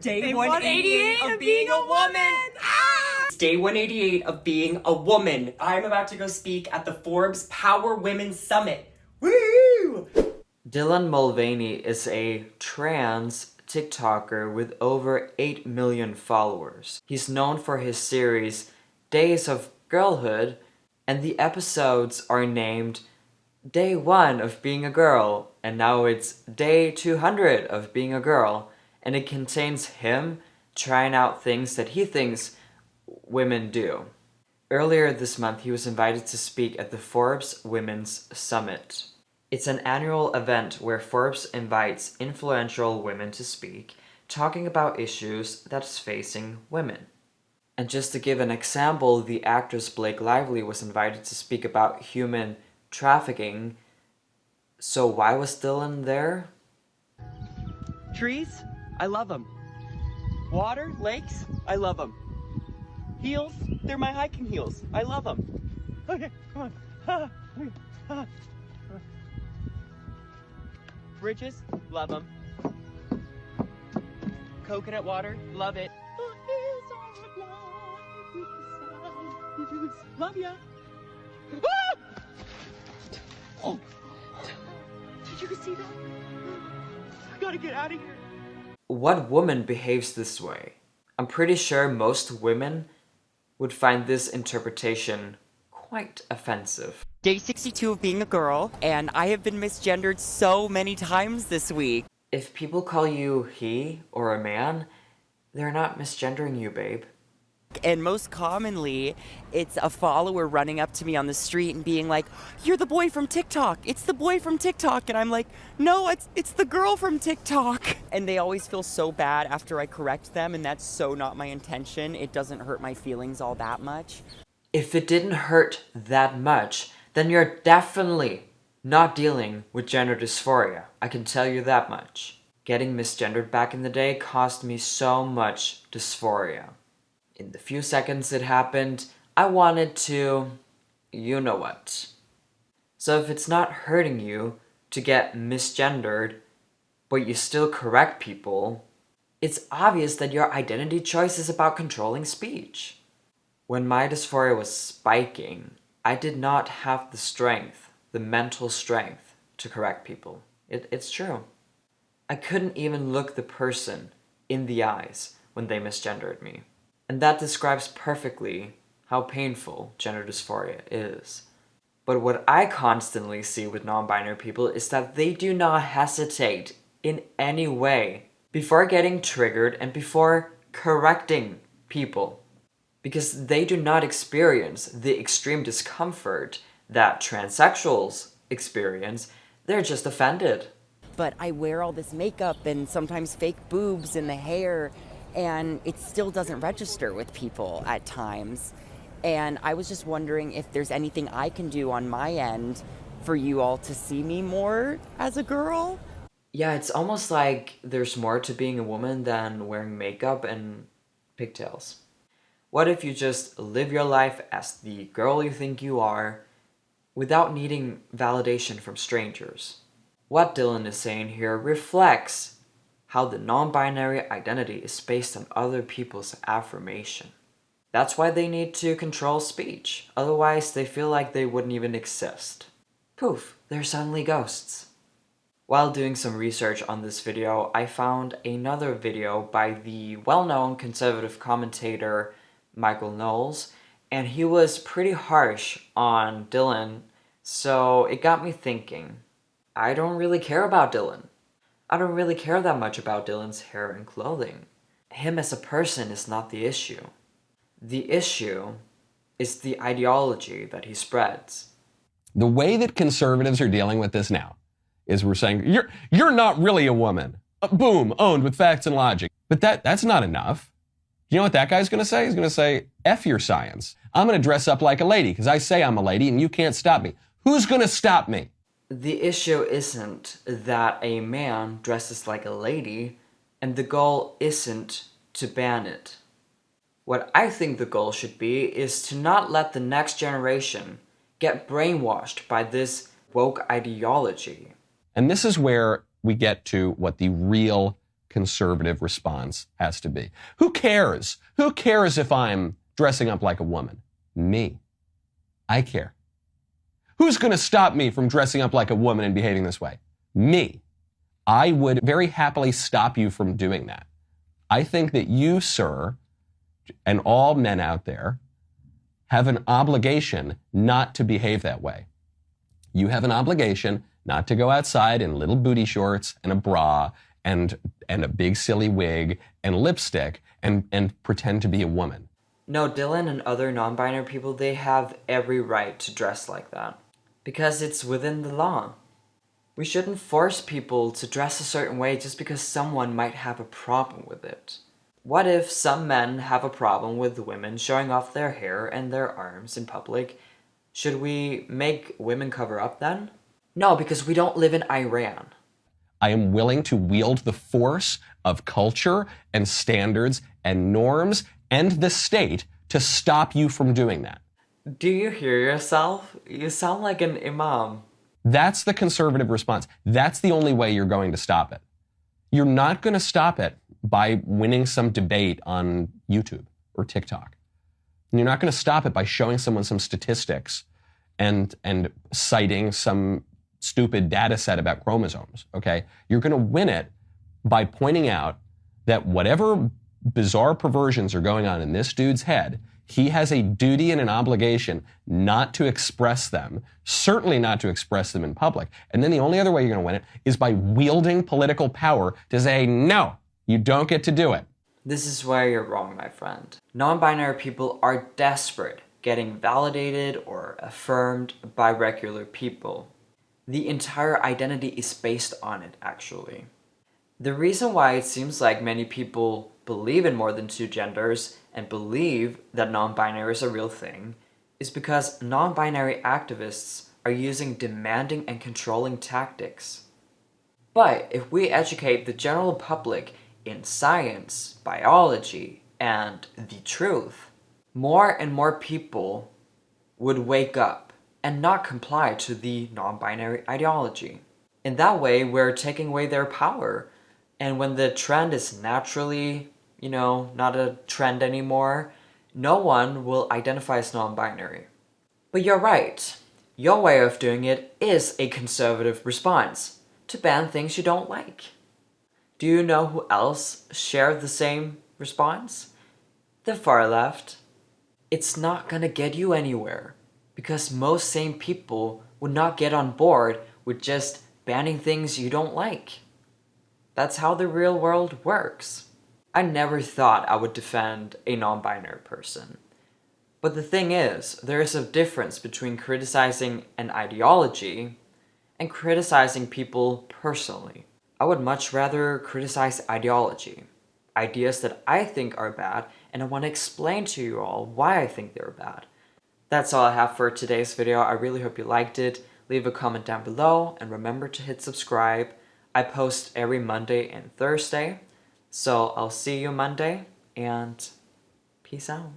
Day 188 of being a woman! Ah! Day 188 of being a woman. I'm about to go speak at the Forbes Power Women Summit. Woo! Dylan Mulvaney is a trans TikToker with over 8 million followers. He's known for his series Days of Girlhood, and the episodes are named Day 1 of Being a Girl, and now it's Day 200 of Being a Girl, and it contains him trying out things that he thinks women do. Earlier this month, he was invited to speak at the Forbes Women's Summit. It's an annual event where Forbes invites influential women to speak, talking about issues that's facing women. And just to give an example, the actress Blake Lively was invited to speak about human trafficking. So why was Dylan there? Trees? I love them. Water? Lakes? I love them. Heels? They're my hiking heels. I love them. Okay, come on. Bridges? Love them. Coconut water? Love it. Love ya. Ah! Oh. Did you see that? I gotta get out of here. What woman behaves this way? I'm pretty sure most women would find this interpretation quite offensive. Day 62 of being a girl, and I have been misgendered so many times this week. If people call you he or a man, they're not misgendering you, babe. And most commonly, it's a follower running up to me on the street and being like, "You're the boy from TikTok. It's the boy from TikTok." And I'm like, "No, it's the girl from TikTok." And they always feel so bad after I correct them, and that's so not my intention. It doesn't hurt my feelings all that much. If it didn't hurt that much, then you're definitely not dealing with gender dysphoria. I can tell you that much. Getting misgendered back in the day caused me so much dysphoria. In the few seconds it happened, I wanted to, you know what. So if it's not hurting you to get misgendered, but you still correct people, it's obvious that your identity choice is about controlling speech. When my dysphoria was spiking, I did not have the strength, the mental strength, to correct people. It's true. I couldn't even look the person in the eyes when they misgendered me. And that describes perfectly how painful gender dysphoria is. But what I constantly see with non-binary people is that they do not hesitate in any way before getting triggered and before correcting people. Because they do not experience the extreme discomfort that transsexuals experience. They're just offended. But I wear all this makeup and sometimes fake boobs in the hair, and it still doesn't register with people at times. And I was just wondering if there's anything I can do on my end for you all to see me more as a girl. Yeah, it's almost like there's more to being a woman than wearing makeup and pigtails. What if you just live your life as the girl you think you are without needing validation from strangers? What Dylan is saying here reflects how the non-binary identity is based on other people's affirmation. That's why they need to control speech, otherwise they feel like they wouldn't even exist. Poof, they're suddenly ghosts. While doing some research on this video, I found another video by the well-known conservative commentator Michael Knowles, and he was pretty harsh on Dylan, so it got me thinking. I don't really care about Dylan. I don't really care that much about Dylan's hair and clothing. Him as a person is not the issue. The issue is the ideology that he spreads. The way that conservatives are dealing with this now is we're saying, you're not really a woman. Boom, owned with facts and logic. But that's not enough. You know what that guy's going to say? He's going to say, F your science. I'm going to dress up like a lady because I say I'm a lady and you can't stop me. Who's going to stop me? The issue isn't that a man dresses like a lady, and the goal isn't to ban it. What I think the goal should be is to not let the next generation get brainwashed by this woke ideology. And this is where we get to what the real conservative response has to be. Who cares? Who cares if I'm dressing up like a woman? Me. I care. Who's going to stop me from dressing up like a woman and behaving this way? Me. I would very happily stop you from doing that. I think that you, sir, and all men out there, have an obligation not to behave that way. You have an obligation not to go outside in little booty shorts and a bra and a big silly wig and lipstick and pretend to be a woman. No, Dylan and other non-binary people, they have every right to dress like that. Because it's within the law. We shouldn't force people to dress a certain way just because someone might have a problem with it. What if some men have a problem with women showing off their hair and their arms in public? Should we make women cover up then? No, because we don't live in Iran. I am willing to wield the force of culture and standards and norms and the state to stop you from doing that. Do you hear yourself? You sound like an imam. That's the conservative response. That's the only way you're going to stop it. You're not going to stop it by winning some debate on YouTube or TikTok. And you're not going to stop it by showing someone some statistics and citing some stupid data set about chromosomes, okay? You're going to win it by pointing out that whatever bizarre perversions are going on in this dude's head, he has a duty and an obligation not to express them, certainly not to express them in public. And then the only other way you're going to win it is by wielding political power to say, no, you don't get to do it. This is where you're wrong, my friend. Non-binary people are desperate, getting validated or affirmed by regular people. The entire identity is based on it, actually. The reason why it seems like many people believe in more than two genders and believe that non-binary is a real thing is because non-binary activists are using demanding and controlling tactics. But if we educate the general public in science, biology, and the truth, more and more people would wake up and not comply to the non-binary ideology. In that way, we're taking away their power. And when the trend is naturally, not a trend anymore, no one will identify as non-binary. But you're right. Your way of doing it is a conservative response, to ban things you don't like. Do you know who else shared the same response? The far left. It's not gonna get you anywhere, because most sane people would not get on board with just banning things you don't like. That's how the real world works. I never thought I would defend a non-binary person. But the thing is, there is a difference between criticizing an ideology and criticizing people personally. I would much rather criticize ideology, ideas that I think are bad, and I want to explain to you all why I think they're bad. That's all I have for today's video. I really hope you liked it. Leave a comment down below, and remember to hit subscribe. I post every Monday and Thursday, so I'll see you Monday, and peace out.